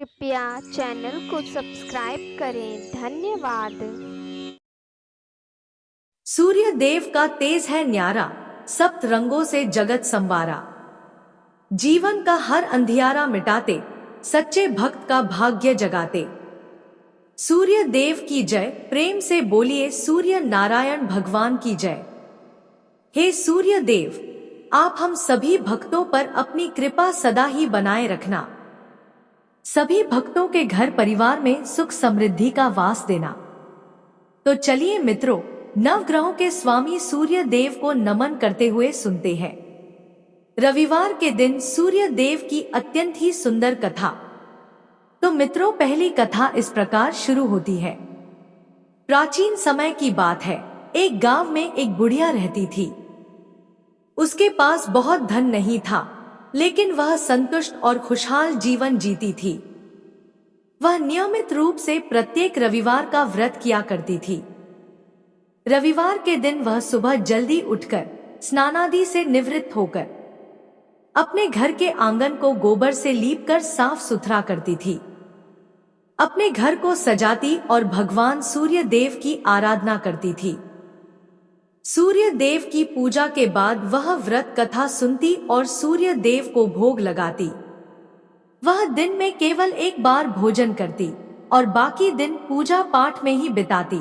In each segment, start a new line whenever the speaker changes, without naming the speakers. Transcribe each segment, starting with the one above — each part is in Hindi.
कृपया चैनल को सब्सक्राइब करें। धन्यवाद।
सूर्य देव का तेज है न्यारा, सप्त रंगों से जगत संवारा। जीवन का हर अंधियारा मिटाते, सच्चे भक्त का भाग्य जगाते। सूर्य देव की जय, प्रेम से बोलिए सूर्य नारायण भगवान की जय। हे सूर्य देव, आप हम सभी भक्तों पर अपनी कृपा सदा ही बनाए रखना। सभी भक्तों के घर परिवार में सुख समृद्धि का वास देना। तो चलिए मित्रों, नवग्रहों के स्वामी सूर्य देव को नमन करते हुए सुनते हैं रविवार के दिन सूर्य देव की अत्यंत ही सुंदर कथा। तो मित्रों, पहली कथा इस प्रकार शुरू होती है। प्राचीन समय की बात है। एक गांव में एक बुढ़िया रहती थी। उसके पास बहुत धन नहीं था, लेकिन वह संतुष्ट और खुशहाल जीवन जीती थी। वह नियमित रूप से प्रत्येक रविवार का व्रत किया करती थी। रविवार के दिन वह सुबह जल्दी उठकर स्नानादि से निवृत्त होकर अपने घर के आंगन को गोबर से लीपकर साफ सुथरा करती थी। अपने घर को सजाती और भगवान सूर्य देव की आराधना करती थी। सूर्य देव की पूजा के बाद वह व्रत कथा सुनती और सूर्य देव को भोग लगाती। वह दिन में केवल एक बार भोजन करती और बाकी दिन पूजा पाठ में ही बिताती।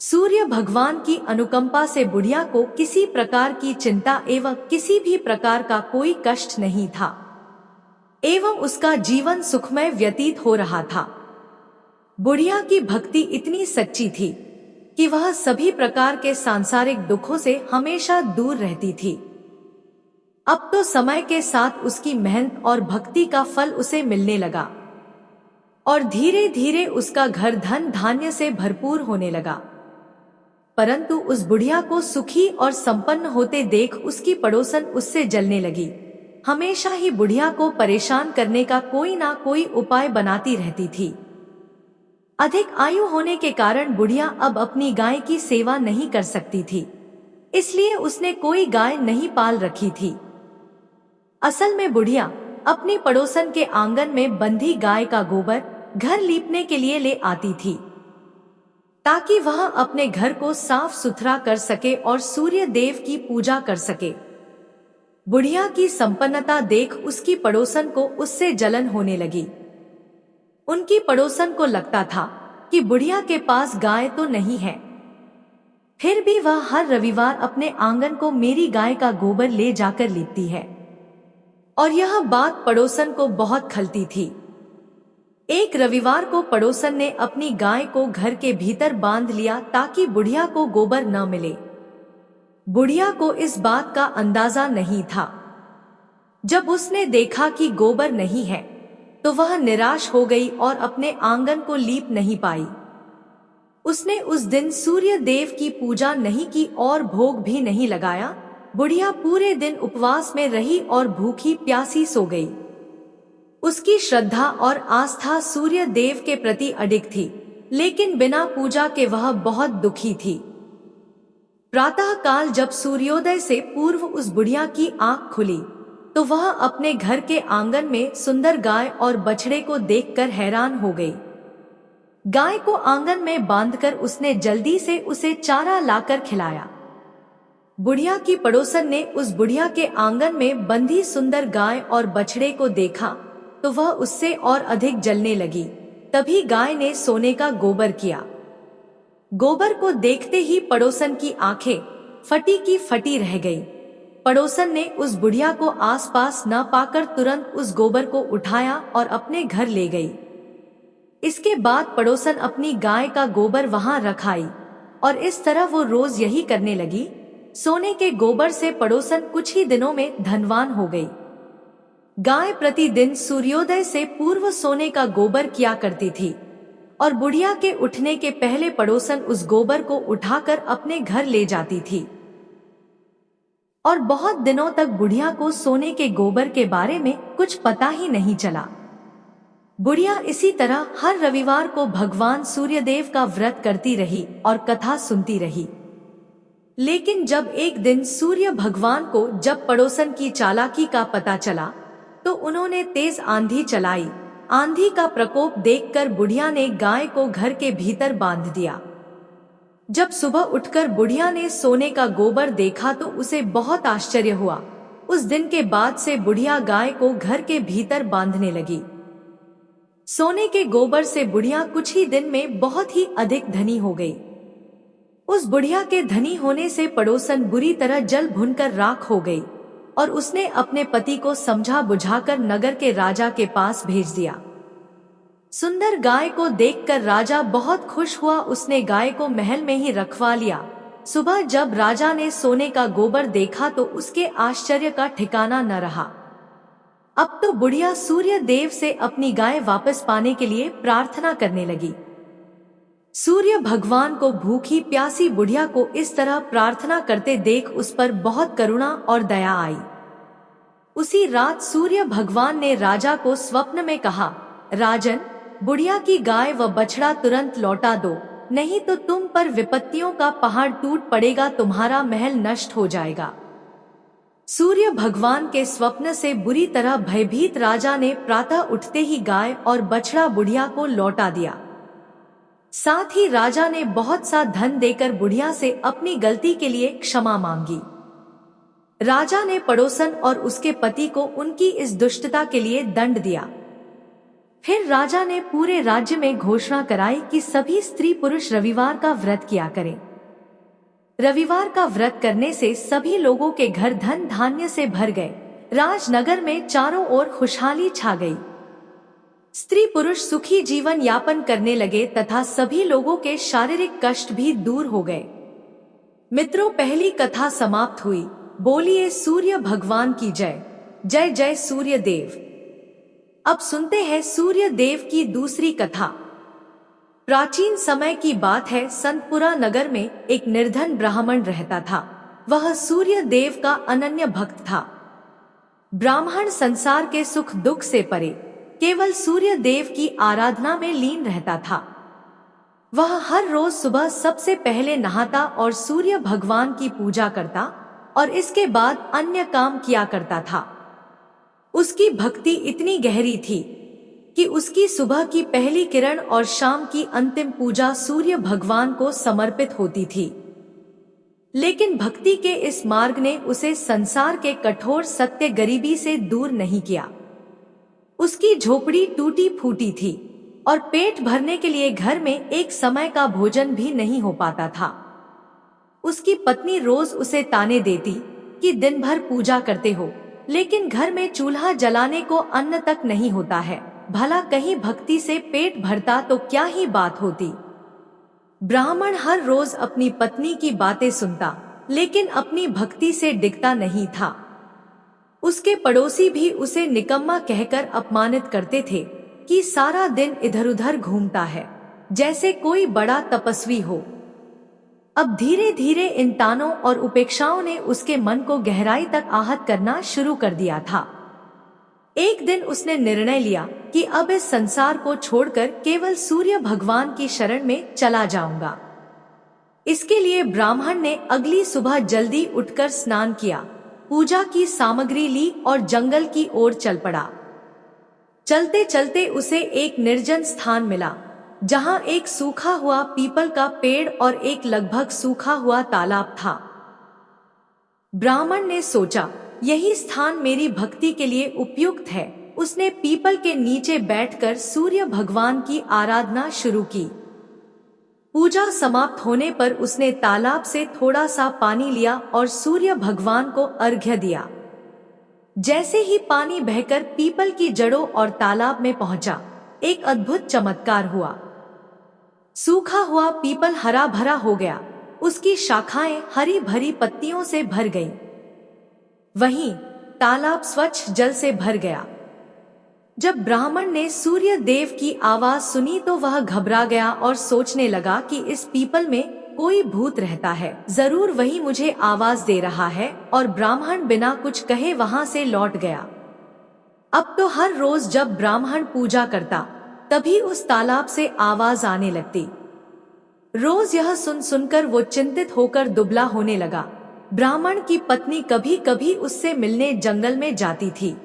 सूर्य भगवान की अनुकंपा से बुढ़िया को किसी प्रकार की चिंता एवं किसी भी प्रकार का कोई कष्ट नहीं था एवं उसका जीवन सुखमय व्यतीत हो रहा था। बुढ़िया की भक्ति इतनी सच्ची थी कि वह सभी प्रकार के सांसारिक दुखों से हमेशा दूर रहती थी। अब तो समय के साथ उसकी मेहनत और भक्ति का फल उसे मिलने लगा और धीरे धीरे उसका घर धन धान्य से भरपूर होने लगा। परंतु उस बुढ़िया को सुखी और संपन्न होते देख उसकी पड़ोसन उससे जलने लगी। हमेशा ही बुढ़िया को परेशान करने का कोई ना कोई उपाय बनाती रहती थी। अधिक आयु होने के कारण बुढ़िया अब अपनी गाय की सेवा नहीं कर सकती थी, इसलिए उसने कोई गाय नहीं पाल रखी थी। असल में बुढ़िया अपनी पड़ोसन के आंगन में बंधी गाय का गोबर घर लीपने के लिए ले आती थी, ताकि वह अपने घर को साफ सुथरा कर सके और सूर्य देव की पूजा कर सके। बुढ़िया की संपन्नता देख उसकी पड़ोसन को उससे जलन होने लगी। उनकी पड़ोसन को लगता था कि बुढ़िया के पास गाय तो नहीं है, फिर भी वह हर रविवार अपने आंगन को मेरी गाय का गोबर ले जाकर लीपती है। और यह बात पड़ोसन को बहुत खलती थी। एक रविवार को पड़ोसन ने अपनी गाय को घर के भीतर बांध लिया ताकि बुढ़िया को गोबर न मिले। बुढ़िया को इस बात का अंदाजा नहीं था। जब उसने देखा कि गोबर नहीं है तो वह निराश हो गई और अपने आंगन को लीप नहीं पाई। उसने उस दिन सूर्य देव की पूजा नहीं की और भोग भी नहीं लगाया। बुढ़िया पूरे दिन उपवास में रही और भूखी प्यासी सो गई। उसकी श्रद्धा और आस्था सूर्य देव के प्रति अडिग थी, लेकिन बिना पूजा के वह बहुत दुखी थी। प्रातः काल जब सूर्योदय से पूर्व उस बुढ़िया की आंख खुली तो वह अपने घर के आंगन में सुंदर गाय और बछड़े को देखकर हैरान हो गई। गाय को आंगन में बांधकर उसने जल्दी से उसे चारा लाकर खिलाया। बुढ़िया की पड़ोसन ने उस बुढ़िया के आंगन में बंधी सुंदर गाय और बछड़े को देखा तो वह उससे और अधिक जलने लगी। तभी गाय ने सोने का गोबर किया। गोबर को देखते ही पड़ोसन की आंखें फटी की फटी रह गई। पड़ोसन ने उस बुढ़िया को आसपास न पाकर तुरंत उस गोबर को उठाया और अपने घर ले गई। इसके बाद पड़ोसन अपनी गाय का गोबर वहां रख आई और इस तरह वो रोज यही करने लगी। सोने के गोबर से पड़ोसन कुछ ही दिनों में धनवान हो गई। गाय प्रतिदिन सूर्योदय से पूर्व सोने का गोबर किया करती थी और बुढ़िया के उठने के पहले पड़ोसन उस गोबर को उठाकर अपने घर ले जाती थी। और बहुत दिनों तक बुढ़िया को सोने के गोबर के बारे में कुछ पता ही नहीं चला। बुढ़िया इसी तरह हर रविवार को भगवान सूर्यदेव का व्रत करती रही और कथा सुनती रही। लेकिन जब एक दिन सूर्य भगवान को जब पड़ोसन की चालाकी का पता चला तो उन्होंने तेज आंधी चलाई आंधी का प्रकोप देखकर बुढ़िया ने गाय को घर के भीतर बांध दिया। जब सुबह उठकर बुढ़िया ने सोने का गोबर देखा तो उसे बहुत आश्चर्य हुआ। उस दिन के बाद से बुढ़िया गाय को घर के भीतर बांधने लगी। सोने के गोबर से बुढ़िया कुछ ही दिन में बहुत ही अधिक धनी हो गई। उस बुढ़िया के धनी होने से पड़ोसन बुरी तरह जल भुनकर राख हो गई और उसने अपने पति को समझा बुझाकर नगर के राजा के पास भेज दिया। सुंदर गाय को देखकर राजा बहुत खुश हुआ। उसने गाय को महल में ही रखवा लिया। सुबह जब राजा ने सोने का गोबर देखा तो उसके आश्चर्य का ठिकाना न रहा। अब तो बुढ़िया सूर्य देव से अपनी गाय वापस पाने के लिए प्रार्थना करने लगी। सूर्य भगवान को भूखी प्यासी बुढ़िया को इस तरह प्रार्थना करते देख उस पर बहुत करुणा और दया आई। उसी रात सूर्य भगवान ने राजा को स्वप्न में कहा, राजन, बुढ़िया की गाय व बछड़ा तुरंत लौटा दो, नहीं तो तुम पर विपत्तियों का पहाड़ टूट पड़ेगा, तुम्हारा महल नष्ट हो जाएगा। सूर्य भगवान के स्वप्न से बुरी तरह भयभीत राजा ने प्रातः उठते ही गाय और बछड़ा बुढ़िया को लौटा दिया। साथ ही राजा ने बहुत सा धन देकर बुढ़िया से अपनी गलती के लिए क्षमा मांगी। राजा ने पड़ोसन और उसके पति को उनकी इस दुष्टता के लिए दंड दिया। फिर राजा ने पूरे राज्य में घोषणा कराई कि सभी स्त्री पुरुष रविवार का व्रत किया करें। रविवार का व्रत करने से सभी लोगों के घर धन धान्य से भर गए। राजनगर में चारों ओर खुशहाली छा गई। स्त्री पुरुष सुखी जीवन यापन करने लगे तथा सभी लोगों के शारीरिक कष्ट भी दूर हो गए। मित्रों, पहली कथा समाप्त हुई। बोलिए सूर्य भगवान की जय। जय जय सूर्य देव। अब सुनते हैं सूर्य देव की दूसरी कथा। प्राचीन समय की बात है। संतपुरा नगर में एक निर्धन ब्राह्मण रहता था। वह सूर्य देव का अनन्य भक्त था। ब्राह्मण संसार के सुख दुख से परे केवल सूर्य देव की आराधना में लीन रहता था। वह हर रोज सुबह सबसे पहले नहाता और सूर्य भगवान की पूजा करता और इसके बाद अन्य काम किया करता था। उसकी भक्ति इतनी गहरी थी कि उसकी सुबह की पहली किरण और शाम की अंतिम पूजा सूर्य भगवान को समर्पित होती थी। लेकिन भक्ति के इस मार्ग ने उसे संसार के कठोर सत्य गरीबी से दूर नहीं किया। उसकी झोपड़ी टूटी फूटी थी और पेट भरने के लिए घर में एक समय का भोजन भी नहीं हो पाता था। उसकी पत्नी रोज उसे ताने देती कि दिन भर पूजा करते हो, लेकिन घर में चूल्हा जलाने को अन्न तक नहीं होता है। भला कहीं भक्ति से पेट भरता तो क्या ही बात होती। ब्राह्मण हर रोज अपनी पत्नी की बातें सुनता, लेकिन अपनी भक्ति से डिगता नहीं था। उसके पड़ोसी भी उसे निकम्मा कहकर अपमानित करते थे कि सारा दिन इधर उधर घूमता है, जैसे कोई बड़ा तपस्वी हो। अब धीरे धीरे इन तानों और उपेक्षाओं ने उसके मन को गहराई तक आहत करना शुरू कर दिया था। एक दिन उसने निर्णय लिया कि अब इस संसार को छोड़कर केवल सूर्य भगवान की शरण में चला जाऊंगा। इसके लिए ब्राह्मण ने अगली सुबह जल्दी उठकर स्नान किया, पूजा की सामग्री ली और जंगल की ओर चल पड़ा। चलते चलते उसे एक निर्जन स्थान मिला, जहां एक सूखा हुआ पीपल का पेड़ और एक लगभग सूखा हुआ तालाब था। ब्राह्मण ने सोचा, यही स्थान मेरी भक्ति के लिए उपयुक्त है। उसने पीपल के नीचे बैठकर सूर्य भगवान की आराधना शुरू की। पूजा समाप्त होने पर उसने तालाब से थोड़ा सा पानी लिया और सूर्य भगवान को अर्घ्य दिया। जैसे ही पानी बहकर पीपल की जड़ों और तालाब में पहुंचा, एक अद्भुत चमत्कार हुआ। सूखा हुआ पीपल हरा भरा हो गया, उसकी शाखाएं हरी भरी पत्तियों से भर गईं। वहीं तालाब स्वच्छ जल से भर गया। जब ब्राह्मण ने सूर्य देव की आवाज सुनी तो वह घबरा गया और सोचने लगा कि इस पीपल में कोई भूत रहता है, जरूर वही मुझे आवाज दे रहा है। और ब्राह्मण बिना कुछ कहे वहां से लौट गया। अब तो हर रोज जब ब्राह्मण पूजा करता, तभी उस तालाब से आवाज आने लगती। रोज यह सुन सुनकर वो चिंतित होकर दुबला होने लगा। ब्राह्मण की पत्नी कभी कभी उससे मिलने जंगल में जाती थी।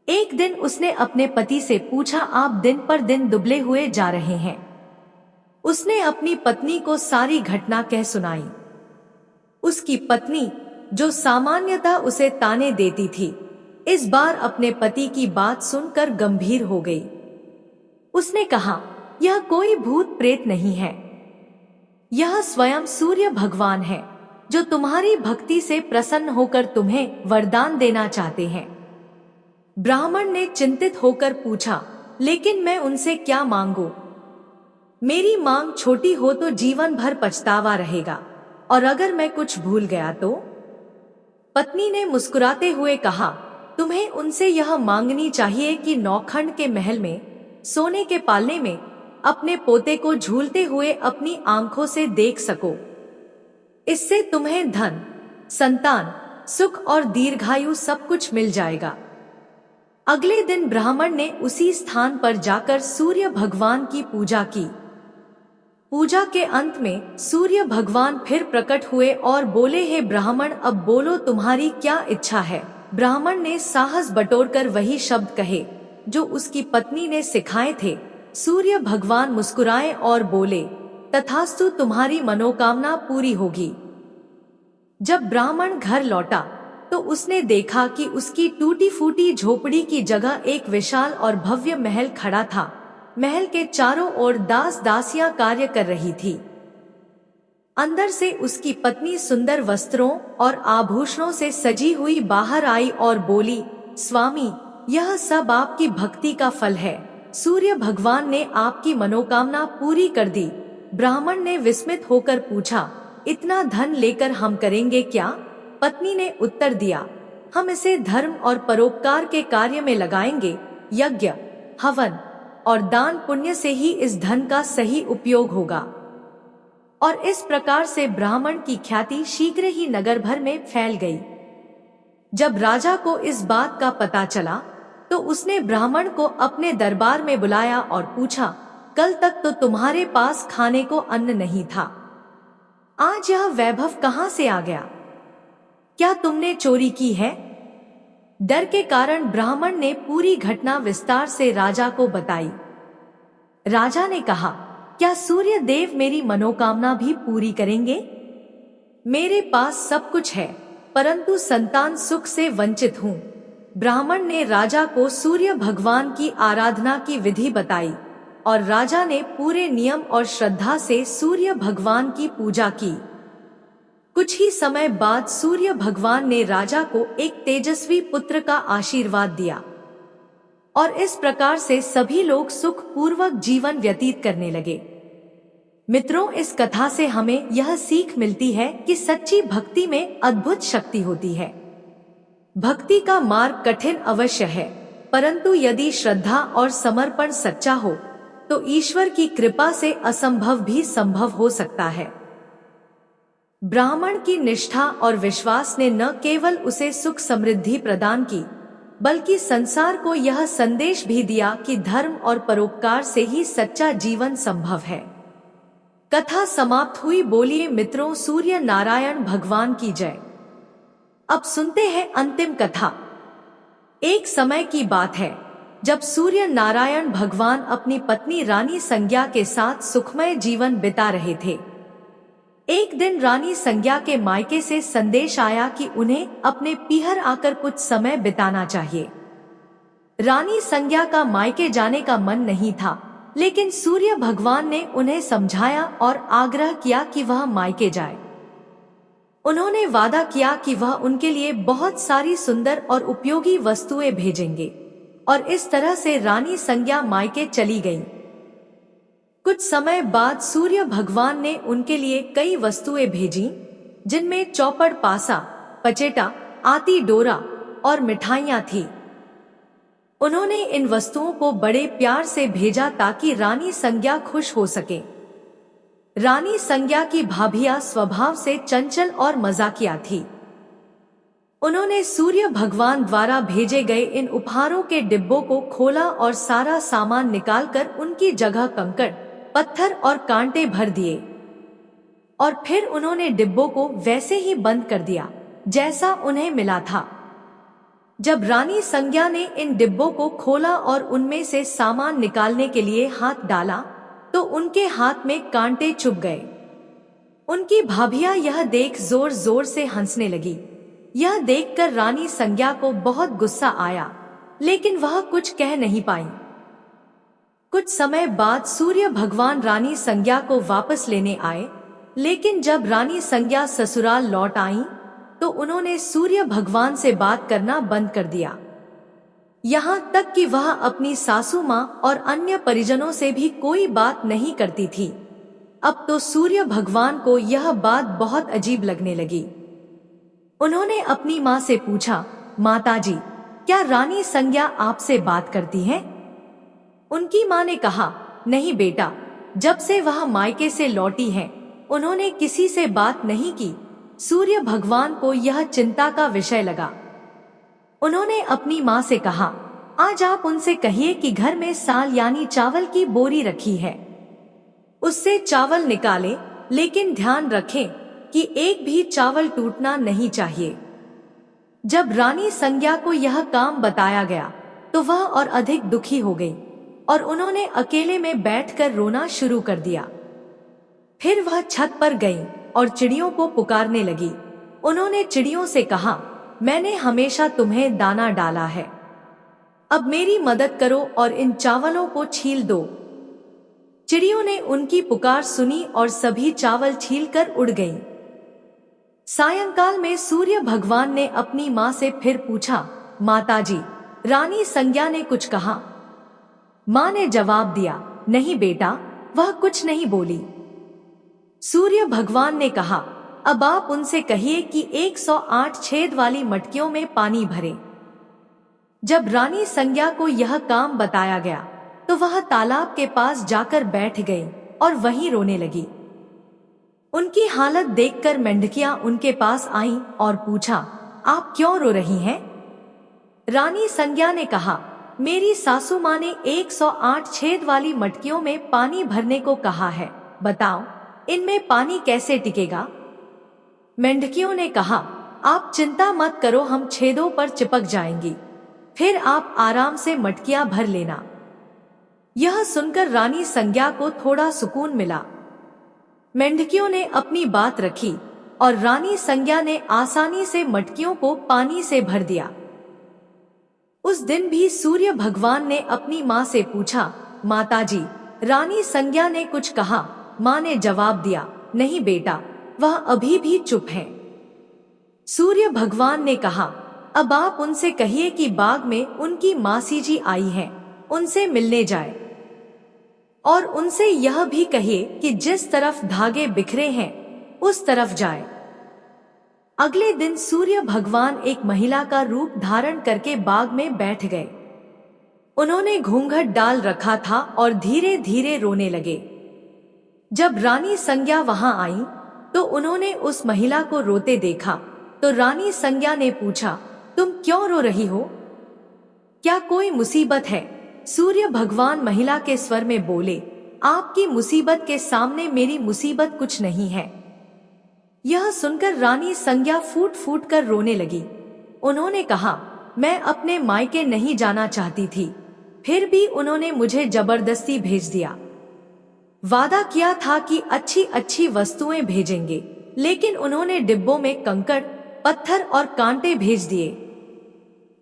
एक दिन उसने अपने पति से पूछा, आप दिन पर दिन दुबले हुए जा रहे हैं। उसने अपनी पत्नी को सारी घटना कह सुनाई। उसकी पत्नी, जो सामान्यतः उसे ताने देती थी, इस बार अपने पति की बात सुनकर गंभीर हो गई। उसने कहा, यह कोई भूत प्रेत नहीं है, यह स्वयं सूर्य भगवान है, जो तुम्हारी भक्ति से प्रसन्न होकर तुम्हें वरदान देना चाहते हैं। ब्राह्मण ने चिंतित होकर पूछा, लेकिन मैं उनसे क्या मांगूं? मेरी मांग छोटी हो तो जीवन भर पछतावा रहेगा, और अगर मैं कुछ भूल गया तो? पत्नी ने मुस्कुराते हुए कहा, तुम्हें उनसे यह मांगनी चाहिए कि नौखंड के महल में सोने के पालने में अपने पोते को झूलते हुए अपनी आंखों से देख सको। इससे तुम्हें धन, संतान, सुख और दीर्घायु सब कुछ मिल जाएगा। अगले दिन ब्राह्मण ने उसी स्थान पर जाकर सूर्य भगवान की पूजा की। पूजा के अंत में सूर्य भगवान फिर प्रकट हुए और बोले, हे ब्राह्मण, अब बोलो तुम्हारी क्या इच्छा है? ब्राह्मण ने साहस बटोरकर वही शब्द कहे जो उसकी पत्नी ने सिखाए थे। सूर्य भगवान मुस्कुराए और बोले, तथास्तु, तुम्हारी मनोकामना पूरी होगी। जब ब्राह्मण घर लौटा तो उसने देखा कि उसकी टूटी फूटी झोपड़ी की जगह एक विशाल और भव्य महल खड़ा था। महल के चारों ओर दास दासियां कार्य कर रही थी। अंदर से उसकी पत्नी सुंदर वस्त्रों और आभूषणों से सजी हुई बाहर आई और बोली, स्वामी, यह सब आपकी भक्ति का फल है। सूर्य भगवान ने आपकी मनोकामना पूरी कर दी। ब्राह्मण ने विस्मित होकर पूछा, इतना धन लेकर हम करेंगे क्या? पत्नी ने उत्तर दिया, हम इसे धर्म और परोपकार के कार्य में लगाएंगे। यज्ञ, हवन और दान पुण्य से ही इस धन का सही उपयोग होगा। और इस प्रकार से ब्राह्मण की ख्याति शीघ्र ही नगर भर में फैल गई। जब राजा को इस बात का पता चला तो उसने ब्राह्मण को अपने दरबार में बुलाया और पूछा, कल तक तो तुम्हारे पास खाने को अन्न नहीं था, आज यह वैभव कहां से आ गया? क्या तुमने चोरी की है? डर के कारण ब्राह्मण ने पूरी घटना विस्तार से राजा को बताई। राजा ने कहा, क्या सूर्य देव मेरी मनोकामना भी पूरी करेंगे? मेरे पास सब कुछ है, परंतु संतान सुख से वंचित हूँ। ब्राह्मण ने राजा को सूर्य भगवान की आराधना की विधि बताई और राजा ने पूरे नियम और श्रद्धा से सूर्य भगवान की पूजा की। कुछ ही समय बाद सूर्य भगवान ने राजा को एक तेजस्वी पुत्र का आशीर्वाद दिया और इस प्रकार से सभी लोग सुख पूर्वक जीवन व्यतीत करने लगे। मित्रों, इस कथा से हमें यह सीख मिलती है कि सच्ची भक्ति में अद्भुत शक्ति होती है। भक्ति का मार्ग कठिन अवश्य है, परंतु यदि श्रद्धा और समर्पण सच्चा हो तो ईश्वर की कृपा से असंभव भी संभव हो सकता है। ब्राह्मण की निष्ठा और विश्वास ने न केवल उसे सुख समृद्धि प्रदान की, बल्कि संसार को यह संदेश भी दिया कि धर्म और परोपकार से ही सच्चा जीवन संभव है। कथा समाप्त हुई। बोलिए मित्रों, सूर्य नारायण भगवान की जय। अब सुनते हैं अंतिम कथा। एक समय की बात है जब सूर्य नारायण भगवान अपनी पत्नी रानी संज्ञा के साथ सुखमय जीवन बिता रहे थे। एक दिन रानी संज्ञा के मायके से संदेश आया कि उन्हें अपने पीहर आकर कुछ समय बिताना चाहिए। रानी संज्ञा का मायके जाने का मन नहीं था, लेकिन सूर्य भगवान ने उन्हें समझाया और आग्रह किया कि वह मायके जाए। उन्होंने वादा किया कि वह उनके लिए बहुत सारी सुंदर और उपयोगी वस्तुएं भेजेंगे और इस तरह से रानी संज्ञा मायके चली गईं। कुछ समय बाद सूर्य भगवान ने उनके लिए कई वस्तुएं भेजीं, जिनमें चौपड़, पासा, पचेटा, आती डोरा और मिठाइयां थीं। उन्होंने इन वस्तुओं को बड़े प्यार से भेजा ताकि रानी संज्ञा खुश हो सके। रानी संज्ञा की भाभियां स्वभाव से चंचल और मजाकिया थी। उन्होंने सूर्य भगवान द्वारा भेजे गए इन उपहारों के डिब्बों को खोला और सारा सामान निकालकर उनकी जगह कंकड़, पत्थर और कांटे भर दिए और फिर उन्होंने डिब्बों को वैसे ही बंद कर दिया जैसा उन्हें मिला था। जब रानी संज्ञा ने इन डिब्बों को खोला और उनमें से सामान निकालने के लिए हाथ डाला तो उनके हाथ में कांटे चुभ गए। उनकी भाभियां यह देख जोर जोर से हंसने लगी। यह देखकर रानी संज्ञा को बहुत गुस्सा आया, लेकिन वह कुछ कह नहीं पाई। कुछ समय बाद सूर्य भगवान रानी संज्ञा को वापस लेने आए, लेकिन जब रानी संज्ञा ससुराल लौट आईं, तो उन्होंने सूर्य भगवान से बात करना बंद कर दिया। यहाँ तक कि वह अपनी सासू माँ और अन्य परिजनों से भी कोई बात नहीं करती थी। अब तो सूर्य भगवान को यह बात बहुत अजीब लगने लगी। उन्होंने अपनी माँ से पूछा, माताजी, क्या रानी संज्ञा आपसे बात करती है? उनकी माँ ने कहा, नहीं बेटा, जब से वह मायके से लौटी है उन्होंने किसी से बात नहीं की। सूर्य भगवान को यह चिंता का विषय लगा। उन्होंने अपनी माँ से कहा, आज आप उनसे कहिए कि घर में साल यानी चावल की बोरी रखी है, उससे चावल निकाले, लेकिन ध्यान रखें कि एक भी चावल टूटना नहीं चाहिए। जब रानी संज्ञा को यह काम बताया गया तो वह और अधिक दुखी हो गई और उन्होंने अकेले में बैठकर रोना शुरू कर दिया। फिर वह छत पर गई और चिड़ियों को पुकारने लगी। उन्होंने चिड़ियों से कहा, मैंने हमेशा तुम्हें दाना डाला है, अब मेरी मदद करो और इन चावलों को छील दो। चिड़ियों ने उनकी पुकार सुनी और सभी चावल छीलकर उड़ गईं। सायंकाल में सूर्य भगवान ने अपनी माँ से फिर पूछा, माताजी, रानी संज्ञा ने कुछ कहा? माँ ने जवाब दिया, नहीं बेटा, वह कुछ नहीं बोली। सूर्य भगवान ने कहा, अब आप उनसे कहिए कि 108 छेद वाली मटकियों में पानी भरें। जब रानी संज्ञा को यह काम बताया गया तो वह तालाब के पास जाकर बैठ गई और वहीं रोने लगी। उनकी हालत देखकर मेंढकियां उनके पास आईं और पूछा, आप क्यों रो रही हैं? रानी संज्ञा ने कहा, मेरी सासू माँ ने 108 छेद वाली मटकियों में पानी भरने को कहा है, बताओ इनमें पानी कैसे टिकेगा? मेंढकियों ने कहा, आप चिंता मत करो, हम छेदों पर चिपक जाएंगी, फिर आप आराम से मटकियां भर लेना। यह सुनकर रानी संज्ञा को थोड़ा सुकून मिला। मेंढकियों ने अपनी बात रखी और रानी संज्ञा ने आसानी से मटकियों को पानी से भर दिया। उस दिन भी सूर्य भगवान ने अपनी माँ से पूछा, माताजी, रानी संज्ञा ने कुछ कहा? माँ ने जवाब दिया, नहीं बेटा, वह अभी भी चुप है। सूर्य भगवान ने कहा, अब आप उनसे कहिए कि बाग में उनकी मासी जी आई हैं, उनसे मिलने जाए और उनसे यह भी कहिए कि जिस तरफ धागे बिखरे हैं उस तरफ जाए। अगले दिन सूर्य भगवान एक महिला का रूप धारण करके बाग में बैठ गए। उन्होंने घूंघट डाल रखा था और धीरे धीरे रोने लगे। जब रानी संज्ञा वहां आई तो उन्होंने उस महिला को रोते देखा तो रानी संज्ञा ने पूछा, तुम क्यों रो रही हो? क्या कोई मुसीबत है? सूर्य भगवान महिला के स्वर में बोले, आपकी मुसीबत के सामने मेरी मुसीबत कुछ नहीं है। यह सुनकर रानी संज्ञा फूट फूट कर रोने लगी। उन्होंने कहा, मैं अपने मायके नहीं जाना चाहती थी, फिर भी उन्होंने मुझे जबरदस्ती भेज दिया। वादा किया था कि अच्छी अच्छी वस्तुएं भेजेंगे, लेकिन उन्होंने डिब्बों में कंकड़, पत्थर और कांटे भेज दिए।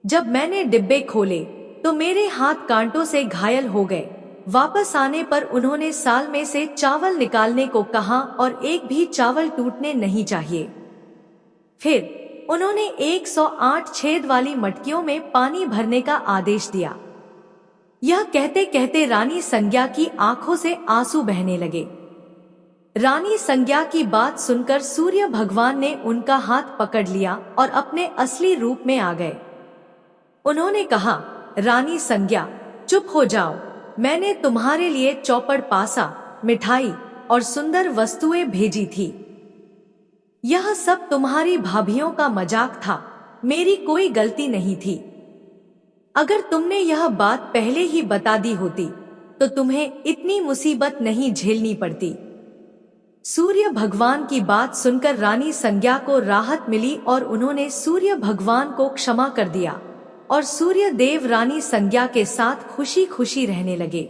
जब मैंने डिब्बे खोले तो मेरे हाथ कांटों से घायल हो गए। वापस आने पर उन्होंने साल में से चावल निकालने को कहा और एक भी चावल टूटने नहीं चाहिए। फिर उन्होंने 108 छेद वाली मटकियों में पानी भरने का आदेश दिया। यह कहते कहते रानी संज्ञा की आंखों से आंसू बहने लगे। रानी संज्ञा की बात सुनकर सूर्य भगवान ने उनका हाथ पकड़ लिया और अपने असली रूप में आ गए। उन्होंने कहा, रानी संज्ञा, चुप हो जाओ, मैंने तुम्हारे लिए चौपड़ पासा, मिठाई और सुंदर वस्तुएं भेजी थी। यह सब तुम्हारी भाभियों का मजाक था, मेरी कोई गलती नहीं थी। अगर तुमने यह बात पहले ही बता दी होती तो तुम्हें इतनी मुसीबत नहीं झेलनी पड़ती। सूर्य भगवान की बात सुनकर रानी संज्ञा को राहत मिली और उन्होंने सूर्य भगवान को क्षमा कर दिया और सूर्य देव रानी संज्ञा के साथ खुशी खुशी रहने लगे।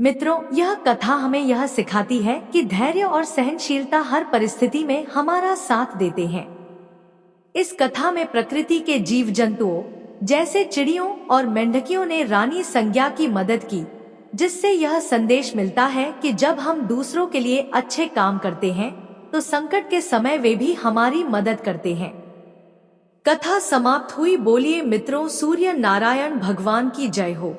मित्रों, यह कथा हमें यह सिखाती है कि धैर्य और सहनशीलता हर परिस्थिति में हमारा साथ देते हैं। इस कथा में प्रकृति के जीव जंतुओं जैसे चिड़ियों और मेंढकियों ने रानी संज्ञा की मदद की, जिससे यह संदेश मिलता है कि जब हम दूसरों के लिए अच्छे काम करते हैं तो संकट के समय वे भी हमारी मदद करते हैं। कथा समाप्त हुई। बोलिए मित्रों, सूर्य नारायण भगवान की जय हो।